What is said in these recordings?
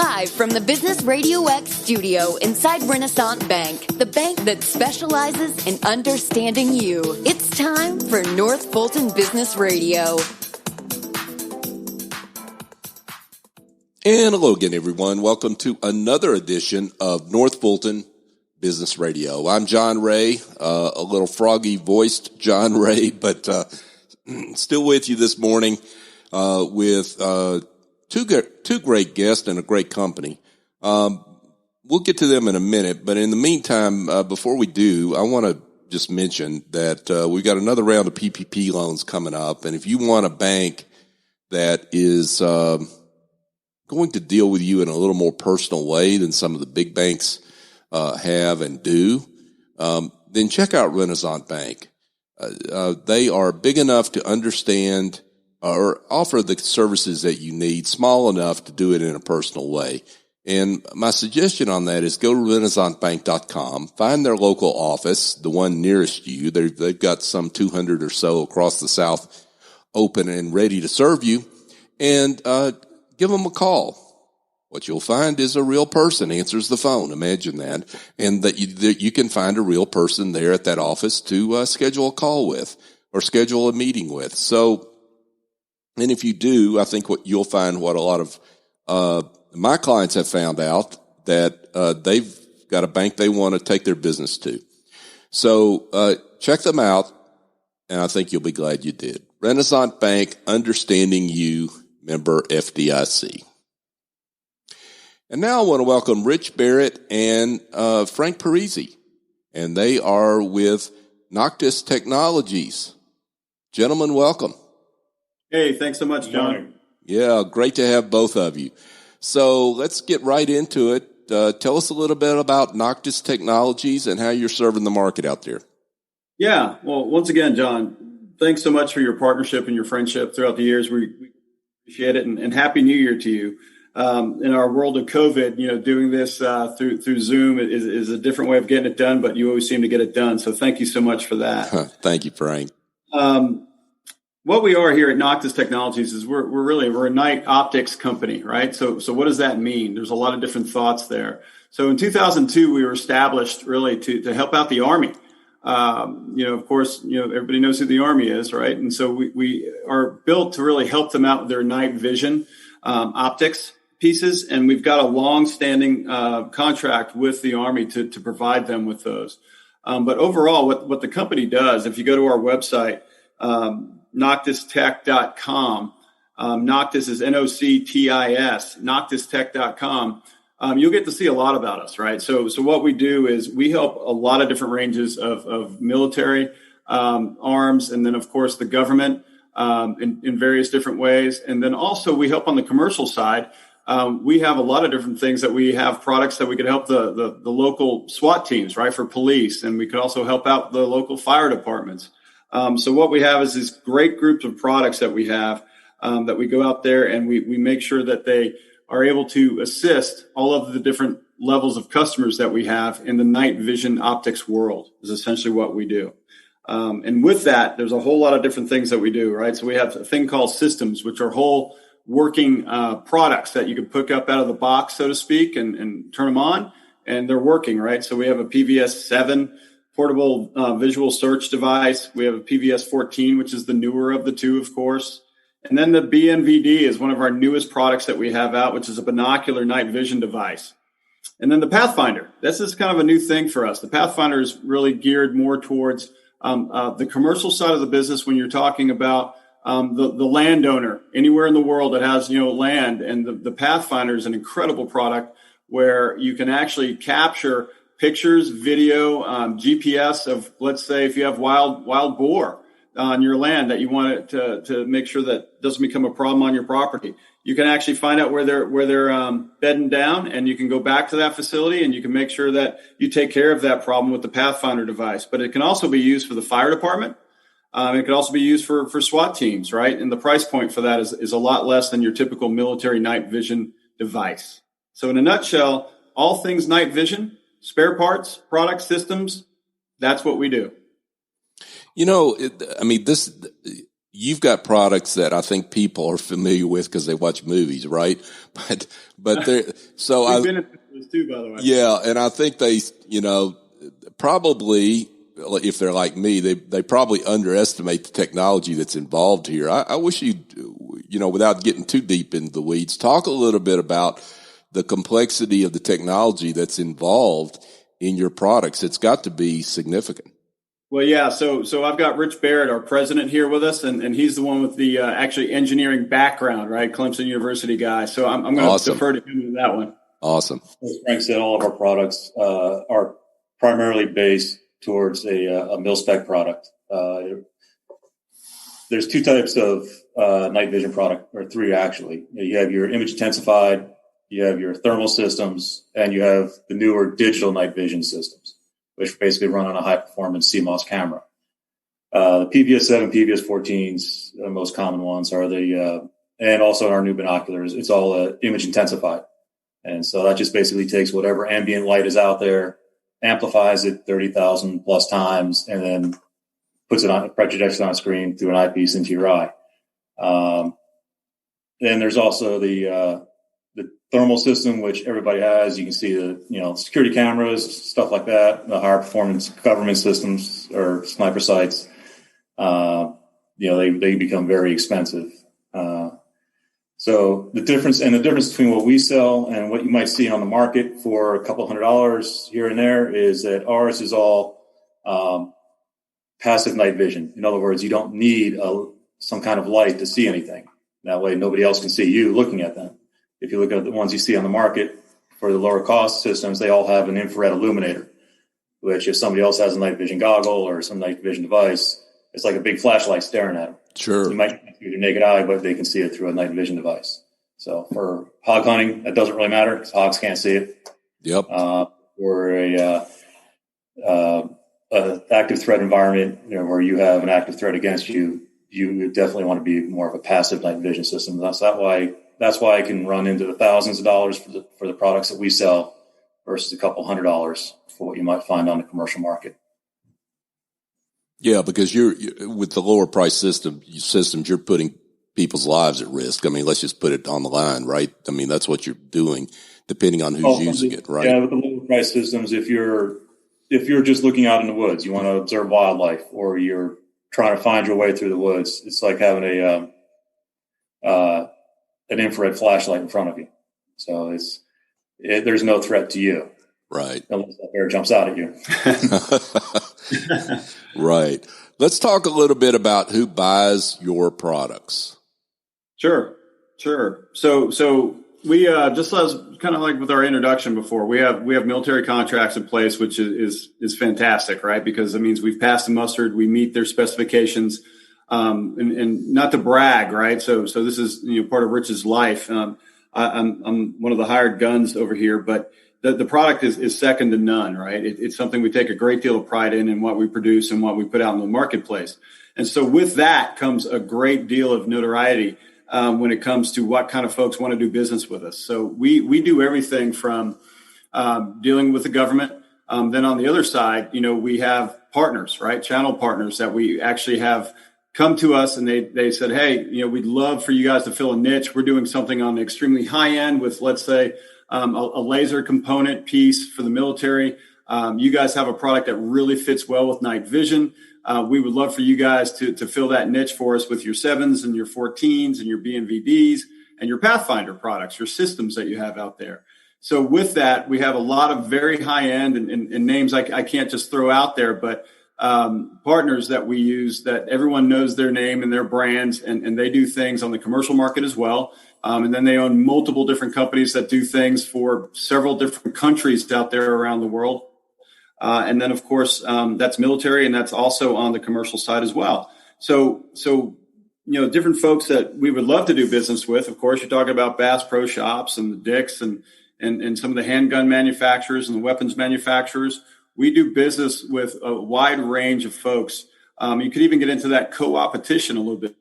Live from the Business RadioX studio inside Renaissance Bank, the bank that specializes in understanding you. It's time for North Fulton Business Radio. And hello again, everyone. Welcome to another edition of North Fulton Business Radio. I'm John Ray, a little froggy-voiced John Ray, but still with you this morning with two great guests and a great company. We'll get to them in a minute, but in the meantime, before we do, I want to just mention that we've got another round of PPP loans coming up, and if you want a bank that is going to deal with you in a little more personal way than some of the big banks have and do, then check out Renaissance Bank. They are big enough to understand or offer the services that you need, small enough to do it in a personal way. And my suggestion on that is go to renaissancebank.com, find their local office, the one nearest you. They've got some 200 or so across the South open and ready to serve you, and give them a call. What you'll find is a real person answers the phone. Imagine that. And that you can find a real person there at that office to schedule a call with or schedule a meeting with. So, and if you do, I think what you'll find, what a lot of my clients have found out, that they've got a bank they want to take their business to. So check them out, and I think you'll be glad you did. Renaissance Bank, understanding you, member FDIC. And now I want to welcome Rich Barrett and Frank Perissi, and they are with Noctis Technologies. Gentlemen, welcome. Hey, thanks so much, John. Yeah, great to have both of you. So let's get right into it. Tell us a little bit about Noctis Technologies and how you're serving the market out there. Yeah, well, once again, John, thanks so much for your partnership and your friendship throughout the years. We appreciate it, and Happy New Year to you. In our world of COVID, doing this through Zoom is a different way of getting it done, but you always seem to get it done. So thank you so much for that. Thank you, Frank. What we are here at Noctis Technologies is we're a night optics company, right? So what does that mean? There's a lot of different thoughts there. So in 2002, we were established really to help out the Army. Of course, everybody knows who the Army is, right? And so we are built to really help them out with their night vision optics pieces, and we've got a long-standing contract with the Army to provide them with those. But overall, what the company does, if you go to our website, NoctisTech.com, Noctis is Noctis, NoctisTech.com, you'll get to see a lot about us, right? So what we do is we help a lot of different ranges of military arms, and then, of course, the government in various different ways. And then also we help on the commercial side. We have a lot of different things that we have products that we could help the local SWAT teams, right, for police. And we could also help out the local fire departments. So what we have is these great groups of products that we have that we go out there and we make sure that they are able to assist all of the different levels of customers that we have in the night vision optics world is essentially what we do. And with that, there's a whole lot of different things that we do, right? So we have a thing called systems, which are whole working products that you can pick up out of the box, so to speak, and turn them on, and they're working, right? So we have a PVS 7 portable visual search device. We have a PVS 14, which is the newer of the two, of course. And then the BNVD is one of our newest products that we have out, which is a binocular night vision device. And then the Pathfinder. This is kind of a new thing for us. The Pathfinder is really geared more towards the commercial side of the business when you're talking about the landowner anywhere in the world that has land. And the Pathfinder is an incredible product where you can actually capture pictures, video, GPS of, let's say, if you have wild boar on your land that you want it to make sure that doesn't become a problem on your property. You can actually find out where they're bedding down, and you can go back to that facility and you can make sure that you take care of that problem with the Pathfinder device. But it can also be used for the fire department. It could also be used for SWAT teams, right? And the price point for that is a lot less than your typical military night vision device. So in a nutshell, all things night vision, spare parts, product systems, that's what we do. This you've got products that I think people are familiar with because they watch movies, right? But they're so We've been in this too, by the way. Yeah, and I think they, probably, if they're like me, they probably underestimate the technology that's involved here. I wish you'd, without getting too deep into the weeds, talk a little bit about the complexity of the technology that's involved in your products. It's got to be significant. Well, yeah. So I've got Rich Barrett, our president, here with us, and he's the one with the actually engineering background, right? Clemson University guy. So I'm going to defer to him with that one. Awesome. As Frank said, all of our products are primarily based towards a mil-spec product. There's two types of night vision product, or three actually. You have your image intensified, you have your thermal systems, and you have the newer digital night vision systems, which basically run on a high-performance CMOS camera. The PVS-7, PVS-14s, the most common ones, are and also in our new binoculars, it's all image intensified. And so that just basically takes whatever ambient light is out there, amplifies it 30,000 plus times, and then puts it projects it on a screen through an eyepiece into your eye. Then there's also the thermal system, which everybody has. You can see the security cameras, stuff like that. The higher performance government systems or sniper sights. They become very expensive. So the difference between what we sell and what you might see on the market for a couple $100 here and there is that ours is all passive night vision. In other words, you don't need some kind of light to see anything. That way, nobody else can see you looking at them. If you look at the ones you see on the market for the lower cost systems, they all have an infrared illuminator, which if somebody else has a night vision goggle or some night vision device, it's like a big flashlight staring at them. Sure. You might see with your naked eye, but they can see it through a night vision device. So for hog hunting, that doesn't really matter because hogs can't see it. Yep. Or a active threat environment, where you have an active threat against you, you definitely want to be more of a passive night vision system. That's why I can run into the thousands of dollars for the products that we sell versus a couple $100 for what you might find on the commercial market. Yeah, because you're with the lower price systems, you're putting people's lives at risk. I mean, let's just put it on the line, right? I mean, that's what you're doing, depending on who's using it, right? Yeah, with the lower price systems, if you're just looking out in the woods, you want to observe wildlife, or you're trying to find your way through the woods, it's like having an infrared flashlight in front of you. So there's no threat to you. Right. Unless that bear jumps out at you. Right. Let's talk a little bit about who buys your products. Sure. So we just as kind of like with our introduction before, we have military contracts in place, which is fantastic, right? Because it means we've passed the mustard, we meet their specifications, and not to brag, right? So this is part of Rich's life. I'm one of the hired guns over here, but the product is second to none, right? It's something we take a great deal of pride in what we produce and what we put out in the marketplace. And so with that comes a great deal of notoriety when it comes to what kind of folks want to do business with us. So we do everything from dealing with the government. Then on the other side, we have partners, right? Channel partners that we actually have come to us, and they said, hey, we'd love for you guys to fill a niche. We're doing something on the extremely high end with, let's say, a laser component piece for the military. You guys have a product that really fits well with night vision. We would love for you guys to fill that niche for us with your 7s and your 14s and your BNVDs and your Pathfinder products, your systems that you have out there. So with that, we have a lot of very high end and names I can't just throw out there, but partners that we use that everyone knows their name and their brands, and they do things on the commercial market as well. And then they own multiple different companies that do things for several different countries out there around the world. And then, of course, that's military, and that's also on the commercial side as well. So different folks that we would love to do business with. Of course, you're talking about Bass Pro Shops and the Dicks and some of the handgun manufacturers and the weapons manufacturers. We do business with a wide range of folks. You could even get into that co-opetition a little bit,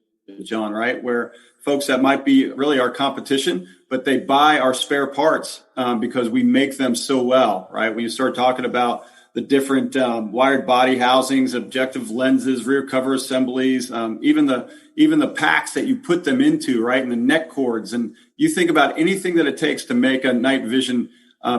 John, right? Where folks that might be really our competition, but they buy our spare parts because we make them so well, right? When you start talking about the different wired body housings, objective lenses, rear cover assemblies, even the packs that you put them into, right, and the neck cords. And you think about anything that it takes to make a night vision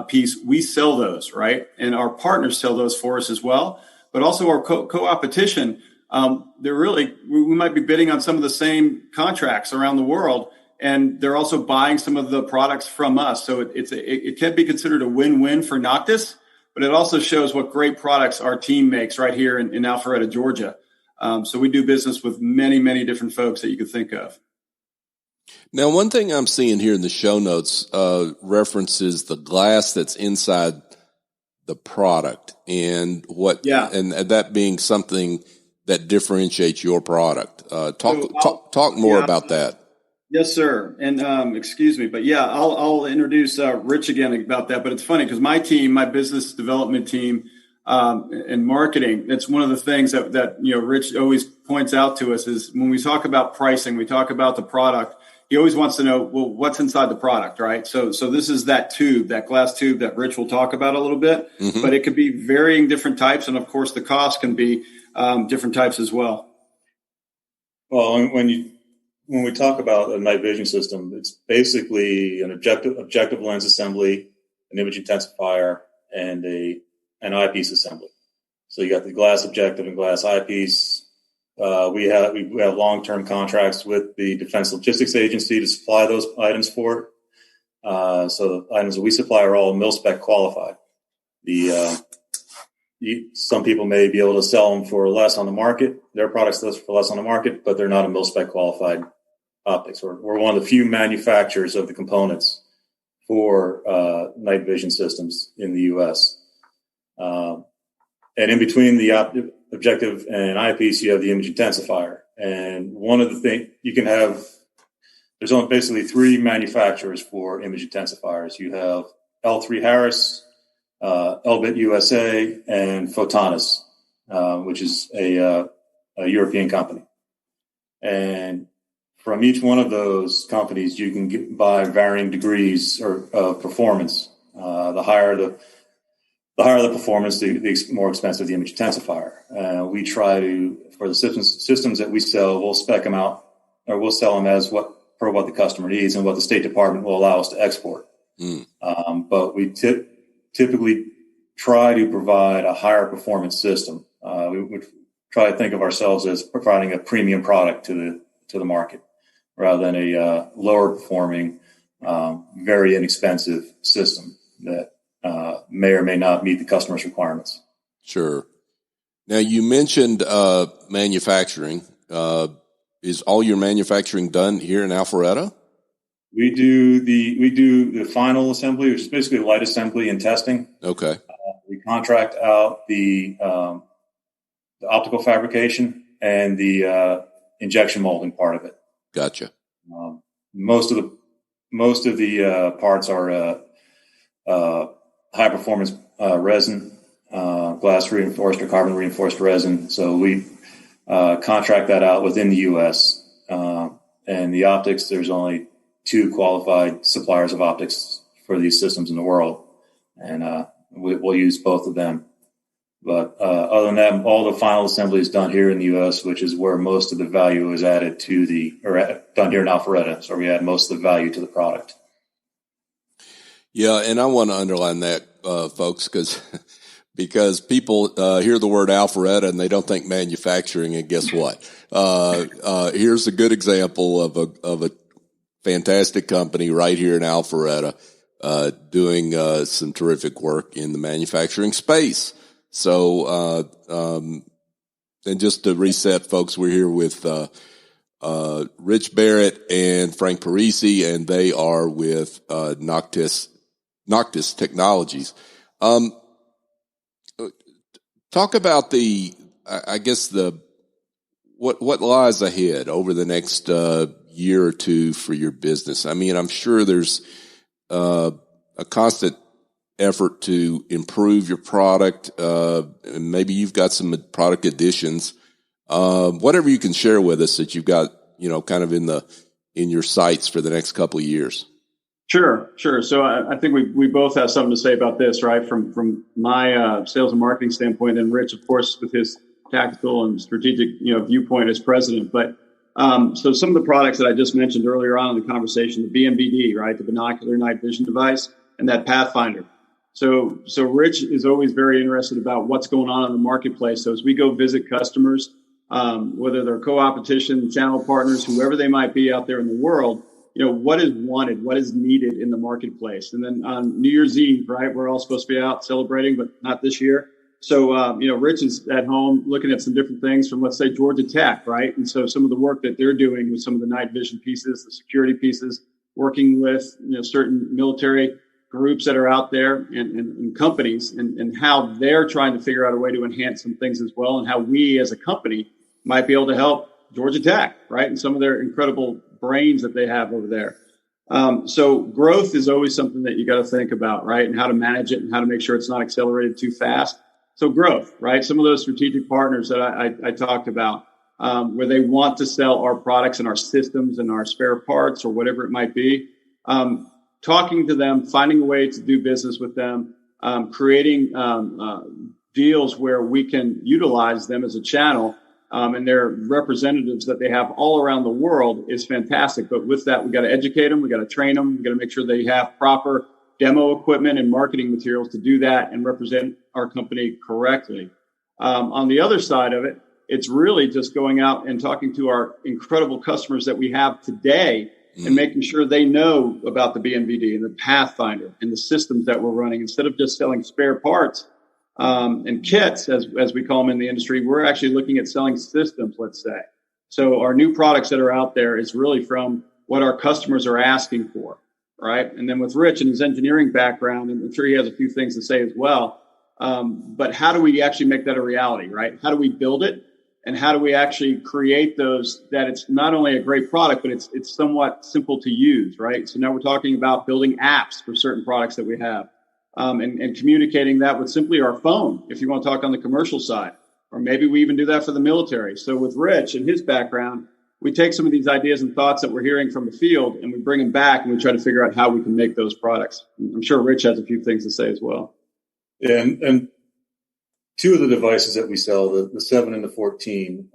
piece, we sell those, right? And our partners sell those for us as well. But also our co-opetition, we might be bidding on some of the same contracts around the world, and they're also buying some of the products from us. So it can be considered a win-win for Noctis, but it also shows what great products our team makes right here in Alpharetta, Georgia. So we do business with many, many different folks that you could think of. Now, one thing I'm seeing here in the show notes references the glass that's inside the product and and that being something that differentiates your product. Talk more about that. Yes, sir. And excuse me, but yeah, I'll introduce Rich again about that. But it's funny because my team, my business development team, and marketing, it's one of the things that Rich always points out to us is when we talk about pricing, we talk about the product. He always wants to know, well, what's inside the product, right? So this is that tube, that glass tube that Rich will talk about a little bit, but it could be varying different types, and of course the cost can be different types as well. Well, when we talk about a night vision system, it's basically an objective lens assembly, an image intensifier, and an eyepiece assembly. So you got the glass objective and glass eyepiece. We have long-term contracts with the Defense Logistics Agency to supply those items for it. So the items that we supply are all mil-spec qualified. Some people may be able to sell them for less on the market. Their products for less on the market, but they're not a mil-spec qualified optics. We're one of the few manufacturers of the components for night vision systems in the U.S. And in between the objective and eyepiece, you have the image intensifier. And one of the things there's only basically three manufacturers for image intensifiers. You have L3 Harris, Elbit USA, and Photonis, which is a European company. And from each one of those companies, you can buy varying degrees of performance. The higher the performance, the more expensive the image intensifier. We try to, for the systems that we sell, we'll spec them out, or we'll sell them as per what the customer needs and what the State Department will allow us to export. But we typically try to provide a higher performance system. We would try to think of ourselves as providing a premium product to the market, rather than a lower performing, very inexpensive system that may or may not meet the customer's requirements. Sure. Now, you mentioned manufacturing. Is all your manufacturing done here in Alpharetta? We do the final assembly, which is basically light assembly and testing. Okay. We contract out the optical fabrication and the injection molding part of it. Gotcha. Most of the parts are high performance resin, glass reinforced or carbon reinforced resin. So we contract that out within the U.S. And the optics, there's only 2 qualified suppliers of optics for these systems in the world, and we'll use both of them. But other than that, all the final assembly is done here in the U.S., which is where most of the value is added done here in Alpharetta. So we add most of the value to the product. Yeah, and I want to underline that, folks, because people hear the word Alpharetta and they don't think manufacturing, and guess what? Here's a good example of a fantastic company right here in Alpharetta doing some terrific work in the manufacturing space. So, and just to reset, folks, we're here with Rich Barrett and Frank Perissi, and they are with Noctis Technologies. Talk about what lies ahead over the next year or two for your business. I mean, I'm sure there's a constant effort to improve your product. And maybe you've got some product additions. Whatever you can share with us that you've got, kind of in your sights for the next couple of years. Sure. So I think we both have something to say about this, right? From my sales and marketing standpoint, and Rich, of course, with his tactical and strategic viewpoint as president. But so some of the products that I just mentioned earlier on in the conversation, the BMVD, right, the binocular night vision device, and that Pathfinder. So Rich is always very interested about what's going on in the marketplace. So as we go visit customers, whether they're co-opetition, channel partners, whoever they might be out there in the world, what is wanted, what is needed in the marketplace. And then on New Year's Eve, right, we're all supposed to be out celebrating, but not this year. So, Rich is at home looking at some different things from, let's say, Georgia Tech, right? And so some of the work that they're doing with some of the night vision pieces, the security pieces, working with, certain military groups that are out there and companies and how they're trying to figure out a way to enhance some things as well, and how we as a company might be able to help Georgia Tech, right? And some of their incredible brains that they have over there. So growth is always something that you got to think about, right? And how to manage it and how to make sure it's not accelerated too fast. So growth, right? Some of those strategic partners that I talked about, where they want to sell our products and our systems and our spare parts or whatever it might be, talking to them, finding a way to do business with them, creating deals where we can utilize them as a channel, and their representatives that they have all around the world is fantastic. But with that, we got to educate them. We got to train them. We got to make sure they have proper demo equipment and marketing materials to do that and represent our company correctly. On the other side of it, it's really just going out and talking to our incredible customers that we have today and making sure they know about the BMVD and the Pathfinder and the systems that we're running. Instead of just selling spare parts and kits, as we call them in the industry, we're actually looking at selling systems, let's say. So our new products that are out there is really from what our customers are asking for, right? And then with Rich and his engineering background, and I'm sure he has a few things to say as well, but how do we actually make that a reality, right? How do we build it? And how do we actually create those that it's not only a great product, but it's somewhat simple to use, right? So now we're talking about building apps for certain products that we have, and communicating that with simply our phone, if you want to talk on the commercial side, or maybe we even do that for the military. So with Rich and his background, we take some of these ideas and thoughts that we're hearing from the field and we bring them back and we try to figure out how we can make those products. I'm sure Rich has a few things to say as well. Yeah, and two of the devices that we sell, the 7 and the 14,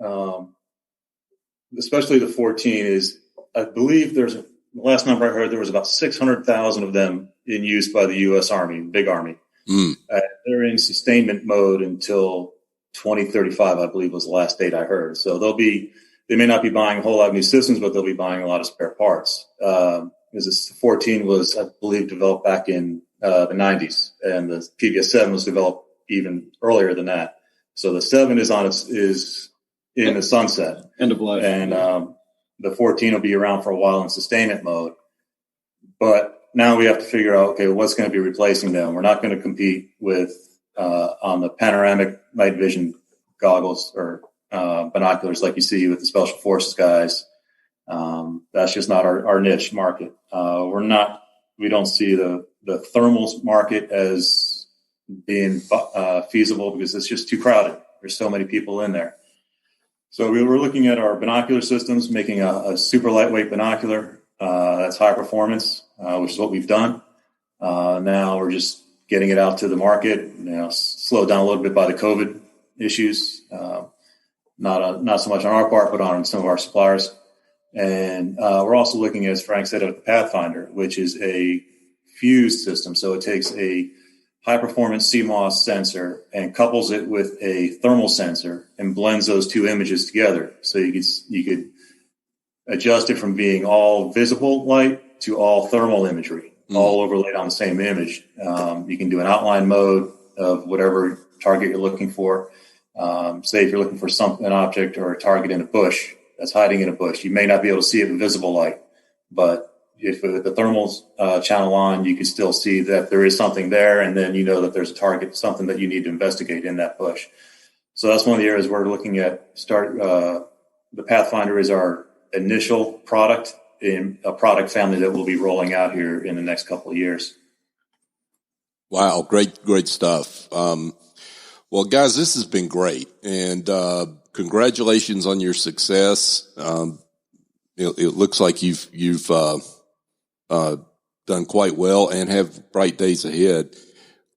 especially the 14 is, I believe the last number I heard, there was about 600,000 of them in use by the U.S. Army, big Army. They're in sustainment mode until 2035, I believe was the last date I heard. So they may not be buying a whole lot of new systems, but they'll be buying a lot of spare parts. Because this 14 was, I believe, developed back in the 90s, and the PVS-7 was developed even earlier than that. So the 7 is in the sunset, end of life, and the 14 will be around for a while in sustainment mode. But now we have to figure out, okay, what's going to be replacing them? We're not going to compete with on the panoramic night vision goggles or binoculars like you see with the Special Forces guys. That's just not our niche market. We don't see the thermals market as being feasible because it's just too crowded. There's so many people in there. So we were looking at our binocular systems, making a super lightweight binocular that's high performance, which is what we've done. Now we're just getting it out to the market, slowed down a little bit by the COVID issues, not so much on our part, but on some of our suppliers. And we're also looking, as Frank said, at the Pathfinder, which is a fused system. So it takes a high-performance CMOS sensor and couples it with a thermal sensor and blends those two images together. So you could adjust it from being all visible light to all thermal imagery, all overlaid on the same image. You can do an outline mode of whatever target you're looking for. Say if you're looking for an object or a target in a bush that's hiding in a bush, you may not be able to see it in visible light, but if the thermal channel on, you can still see that there is something there, and then you know that there's a target, something that you need to investigate in that bush. So that's one of the areas we're looking at. The Pathfinder is our initial product in a product family that we'll be rolling out here in the next couple of years. Wow, great stuff. Well, guys, this has been great, and congratulations on your success. It looks like you've done quite well and have bright days ahead.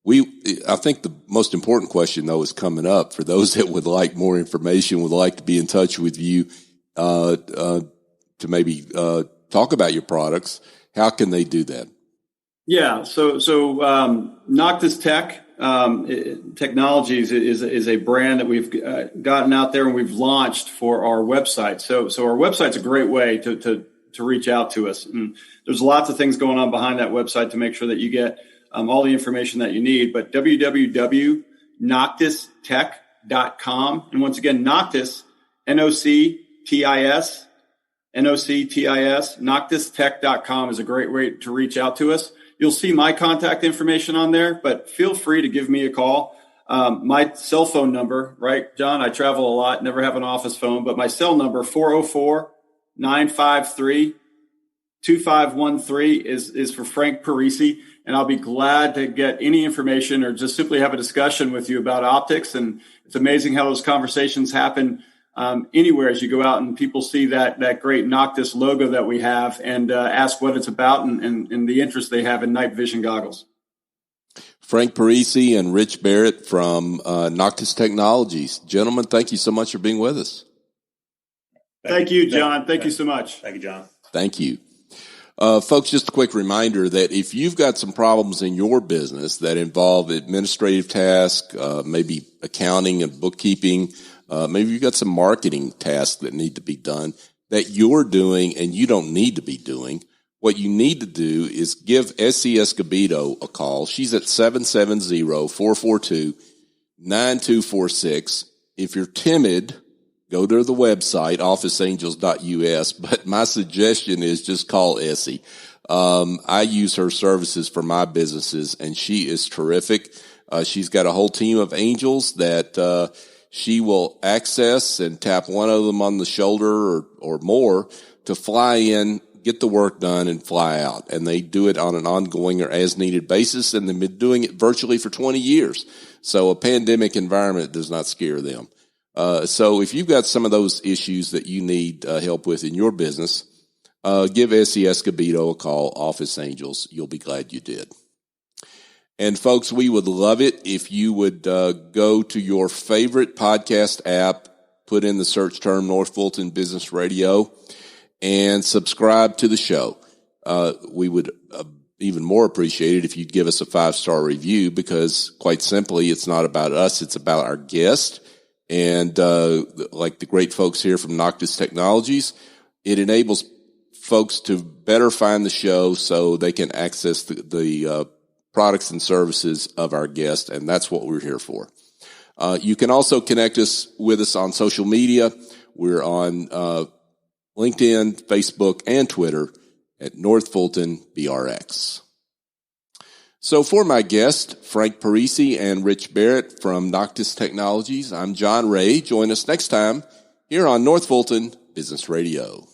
I think the most important question, though, is coming up for those that would like more information, would like to be in touch with you to maybe talk about your products. How can they do that? Yeah, so Noctis Technologies is a brand that we've gotten out there and we've launched for our website. So our website's a great way to reach out to us. And there's lots of things going on behind that website to make sure that you get all the information that you need. But www.noctistech.com. And once again, Noctis, Noctis, noctistech.com is a great way to reach out to us. You'll see my contact information on there, but feel free to give me a call. My cell phone number, right, John, I travel a lot, never have an office phone, but my cell number, 404-953-2513 is for Frank Perissi. And I'll be glad to get any information or just simply have a discussion with you about optics. And it's amazing how those conversations happen anywhere as you go out and people see that great Noctis logo that we have and ask what it's about and the interest they have in night vision goggles. Frank Perissi and Rich Barrett from Noctis Technologies. Gentlemen, thank you so much for being with us. Thank you, John. Thank you so much. Thank you, John. Thank you. Folks, just a quick reminder that if you've got some problems in your business that involve administrative tasks, maybe accounting and bookkeeping, maybe you've got some marketing tasks that need to be done that you're doing and you don't need to be doing, what you need to do is give Essie Escobedo a call. She's at 770-442-9246. If you're timid, go to the website, officeangels.us, but my suggestion is just call Essie. I use her services for my businesses, and she is terrific. She's got a whole team of angels that she will access and tap one of them on the shoulder or more to fly in, get the work done, and fly out. And they do it on an ongoing or as-needed basis, and they've been doing it virtually for 20 years. So a pandemic environment does not scare them. So if you've got some of those issues that you need help with in your business, give Essie Escobedo a call, Office Angels. You'll be glad you did. And folks, we would love it if you would go to your favorite podcast app, put in the search term North Fulton Business Radio, and subscribe to the show. We would even more appreciate it if you'd give us a 5-star review because, quite simply, it's not about us, it's about our guest. And like the great folks here from Noctis Technologies, it enables folks to better find the show so they can access the products and services of our guest, and that's what we're here for. You can also connect with us on social media. We're on LinkedIn, Facebook, and Twitter at North Fulton BRX. So for my guest, Frank Perissi and Rich Barrett from Noctis Technologies, I'm John Ray. Join us next time here on North Fulton Business Radio.